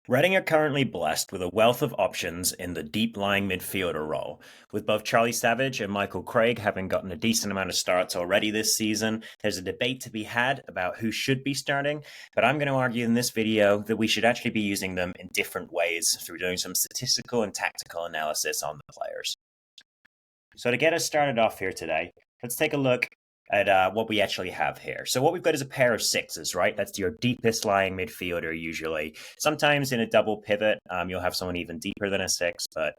Reading are currently blessed with a wealth of options in the deep-lying midfielder role, with both Charlie Savage and Michael Craig having gotten a decent amount of starts already this season. There's a debate to be had about who should be starting, but I'm going to argue in this video that we should actually be using them in different ways through doing some statistical and tactical analysis on the players. So to get us started off here today, let's take a look at what we actually have here. So what we've got is a pair of sixes, right? That's your deepest lying midfielder usually. Sometimes in a double pivot, you'll have someone even deeper than a six, but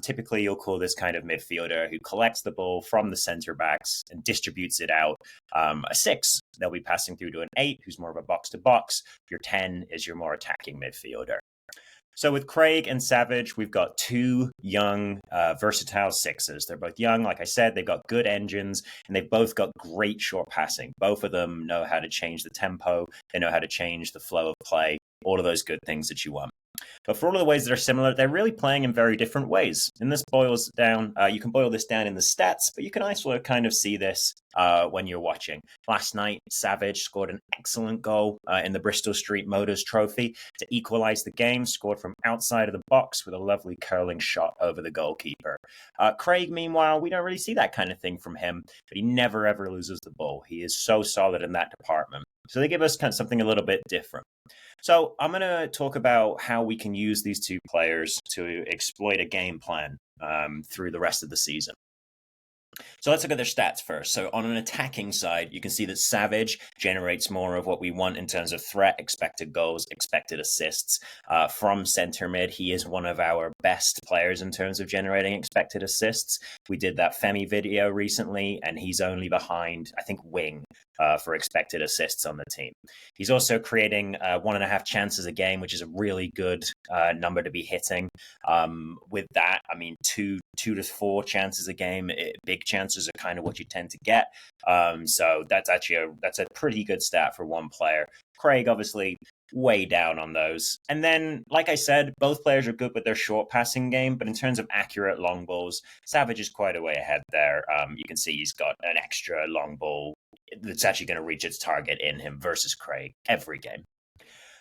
typically you'll call this kind of midfielder who collects the ball from the center backs and distributes it out. A six, they'll be passing through to an eight, who's more of a box-to-box. Your 10 is your more attacking midfielder. So with Craig and Savage, we've got two young, versatile sixes. They're both young, like I said, they've got good engines, and they've both got great short passing. Both of them know how to change the tempo, they know how to change the flow of play, all of those good things that you want. But for all of the ways that are similar, they're really playing in very different ways. And this boils down, you can boil this down in the stats, but you can also kind of see this when you're watching. Last night, Savage scored an excellent goal in the Bristol Street Motors Trophy to equalize the game, scored from outside of the box with a lovely curling shot over the goalkeeper. Craig, meanwhile, we don't really see that kind of thing from him, but he never ever loses the ball. He is so solid in that department. So they give us kind of something a little bit different. So I'm going to talk about how we can use these two players to exploit a game plan through the rest of the season. So let's look at their stats first. So on an attacking side, you can see that Savage generates more of what we want in terms of threat, expected goals, expected assists from center mid. He is one of our best players in terms of generating expected assists. We did that Femi video recently, and he's only behind, I think, Wing for expected assists on the team. He's also creating 1.5 chances a game, which is a really good number to be hitting. With that, I mean, two to four chances a game, big chances are kind of what you tend to get. So that's actually that's a pretty good stat for one player. Craig, obviously, way down on those. And then, like I said, both players are good with their short passing game, but in terms of accurate long balls, Savage is quite a way ahead there. You can see he's got an extra long ball that's actually going to reach its target in him versus Craig every game.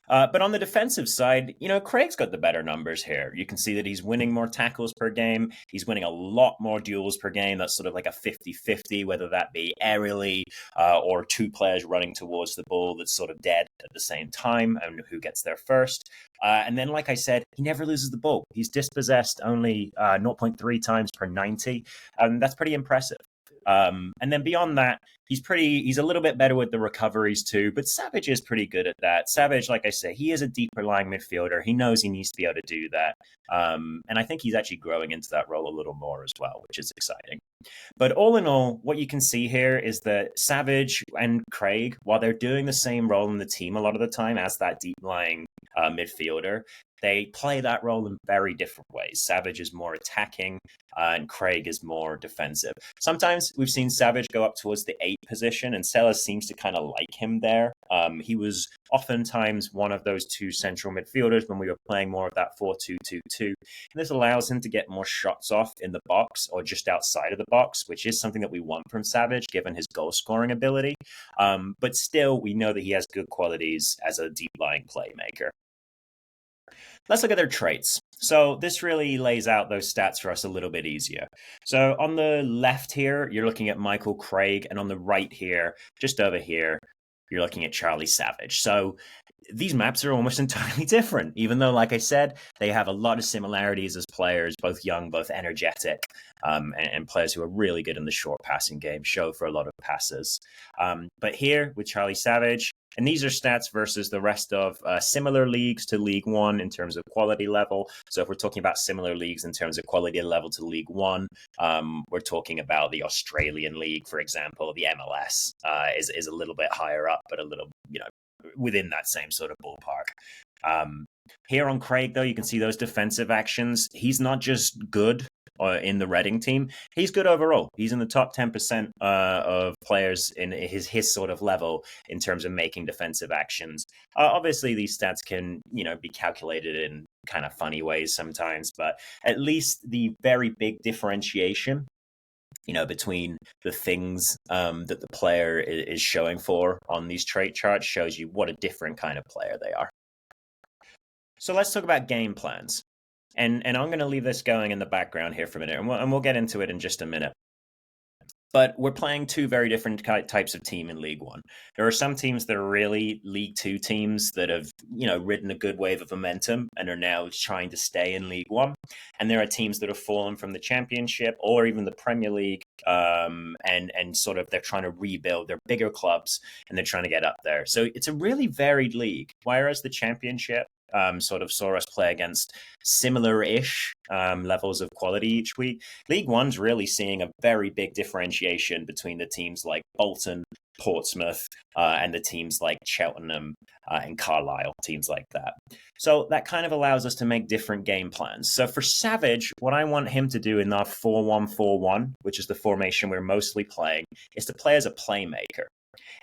But on the defensive side, Craig's got the better numbers here. You can see that he's winning more tackles per game. He's winning a lot more duels per game. That's sort of like a 50-50, whether that be aerially or two players running towards the ball that's sort of dead at the same time and who gets there first. And then, like I said, he never loses the ball. He's dispossessed only 0.3 times per 90. And that's pretty impressive. And then beyond that, he's a little bit better with the recoveries too, but Savage is pretty good at that. Savage, like I say, he is a deeper lying midfielder. He knows he needs to be able to do that. And I think he's actually growing into that role a little more as well, which is exciting. But all in all, what you can see here is that Savage and Craig, while they're doing the same role in the team a lot of the time as that deep lying midfielder, they play that role in very different ways. Savage is more attacking and Craig is more defensive. Sometimes we've seen Savage go up towards the 8 position, and Selles seems to kind of like him there. He was oftentimes one of those two central midfielders when we were playing more of that 4-2-2-2. And this allows him to get more shots off in the box or just outside of the box, which is something that we want from Savage given his goal scoring ability. But still, we know that he has good qualities as a deep lying playmaker. Let's look at their traits. So this really lays out those stats for us a little bit easier. So on the left here, you're looking at Michael Craig, and on the right here, just over here, you're looking at Charlie Savage. So these maps are almost entirely different, even though, like I said, they have a lot of similarities as players, both young, both energetic, and players who are really good in the short passing game, show for a lot of passes. But here with Charlie Savage, and these are stats versus the rest of similar leagues to League One in terms of quality level. So if we're talking about similar leagues in terms of quality level to League One, we're talking about the Australian League, for example. The MLS is a little bit higher up, but a little, within that same sort of ballpark. Here on Craig, though, you can see those defensive actions. He's not just good in the Reading team, he's good overall. He's in the top 10% of players in his sort of level in terms of making defensive actions. Obviously, these stats can, be calculated in kind of funny ways sometimes, but at least the very big differentiation between the things that the player is showing for on these trait charts shows you what a different kind of player they are. So let's talk about game plans. And I'm going to leave this going in the background here for a minute, and we'll get into it in just a minute. But we're playing two very different types of team in League One. There are some teams that are really League Two teams that have, ridden a good wave of momentum and are now trying to stay in League One. And there are teams that have fallen from the Championship or even the Premier League, and sort of they're trying to rebuild. They're bigger clubs and they're trying to get up there. So it's a really varied league. Whereas the Championship sort of saw us play against similar-ish levels of quality each week. League One's really seeing a very big differentiation between the teams like Bolton, Portsmouth, and the teams like Cheltenham and Carlisle, teams like that. So that kind of allows us to make different game plans. So for Savage, what I want him to do in our 4-1-4-1, which is the formation we're mostly playing, is to play as a playmaker.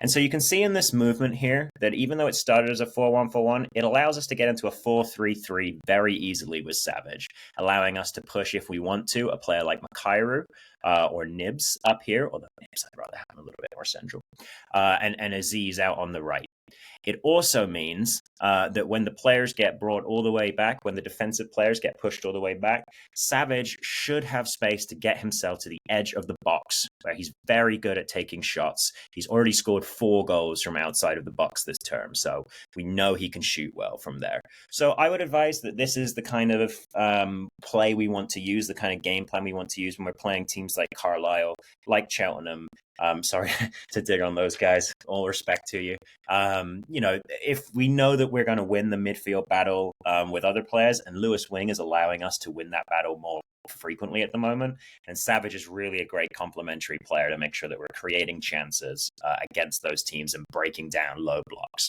And so you can see in this movement here that even though it started as a 4-1-4-1, it allows us to get into a 4-3-3 very easily with Savage, allowing us to push, if we want to, a player like Makairu or Nibs up here, although Nibs I'd rather have him a little bit more central, and Aziz out on the right. It also means that when the players get brought all the way back, when the defensive players get pushed all the way back, Savage should have space to get himself to the edge of the box, where he's very good at taking shots. He's already scored 4 goals from outside of the box this term, so we know he can shoot well from there. So I would advise that this is the kind of play we want to use, the kind of game plan we want to use when we're playing teams like Carlisle, like Cheltenham. Sorry to dig on those guys. All respect to you. If we know that we're going to win the midfield battle with other players, and Lewis Wing is allowing us to win that battle more frequently at the moment, and Savage is really a great complementary player to make sure that we're creating chances against those teams and breaking down low blocks.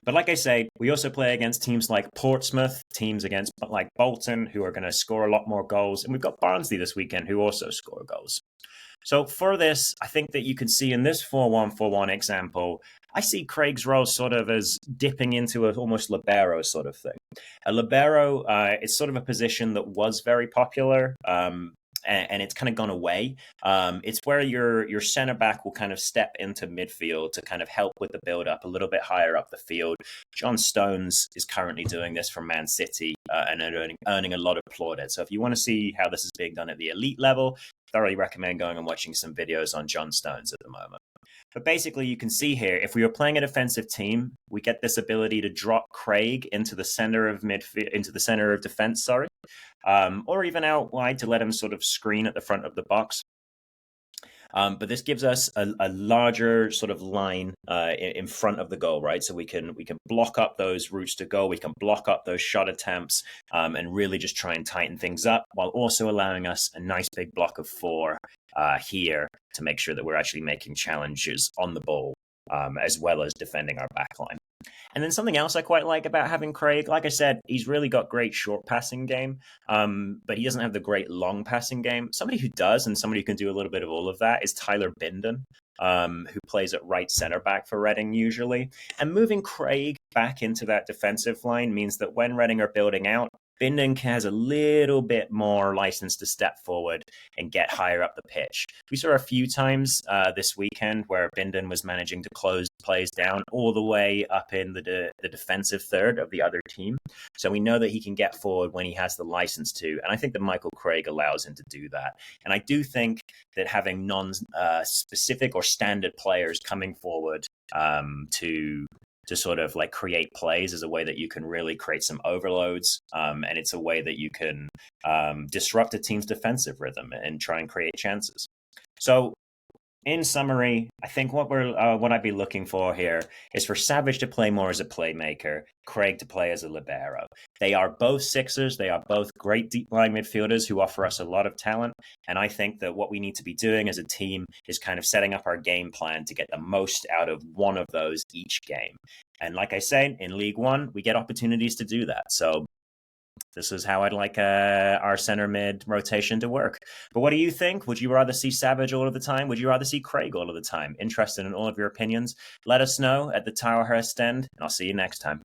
But like I say, we also play against teams like Portsmouth, teams against like Bolton, who are going to score a lot more goals, and we've got Barnsley this weekend, who also score goals. So for this, I think that you can see in this 4-1-4-1 example, I see Craig's role sort of as dipping into an almost libero sort of thing. A libero is sort of a position that was very popular, and it's kind of gone away. It's where your center back will kind of step into midfield to kind of help with the build up a little bit higher up the field. John Stones is currently doing this for Man City and earning a lot of plaudits. So if you want to see how this is being done at the elite level, thoroughly recommend going and watching some videos on John Stones at the moment. But basically, you can see here, if we were playing a defensive team, we get this ability to drop Craig into the center of midfield, into the center of defense, or even out wide to let him sort of screen at the front of the box. But this gives us a larger sort of line in front of the goal, right? So we can block up those routes to goal, we can block up those shot attempts, and really just try and tighten things up, while also allowing us a nice big block of 4 here to make sure that we're actually making challenges on the ball, as well as defending our backline. And then something else I quite like about having Craig, like I said, he's really got great short passing game, but he doesn't have the great long passing game. Somebody who does, and somebody who can do a little bit of all of that, is Tyler Bindon, who plays at right center back for Reading usually. And moving Craig back into that defensive line means that when Reading are building out, Bindon has a little bit more license to step forward and get higher up the pitch. We saw a few times this weekend where Bindon was managing to close plays down all the way up in the defensive third of the other team. So we know that he can get forward when he has the license to. And I think that Michael Craig allows him to do that. And I do think that having non-specific or standard players coming forward to sort of like create plays is a way that you can really create some overloads. And it's a way that you can disrupt a team's defensive rhythm and try and create chances. So in summary, I think what I'd be looking for here is for Savage to play more as a playmaker, Craig to play as a libero. They are both sixers. They are both great deep line midfielders who offer us a lot of talent. And I think that what we need to be doing as a team is kind of setting up our game plan to get the most out of one of those each game. And like I say, in League One, we get opportunities to do that. So this is how I'd like our center mid rotation to work. But what do you think? Would you rather see Savage all of the time? Would you rather see Craig all of the time? Interested in all of your opinions? Let us know at the Tilehurst end, and I'll see you next time.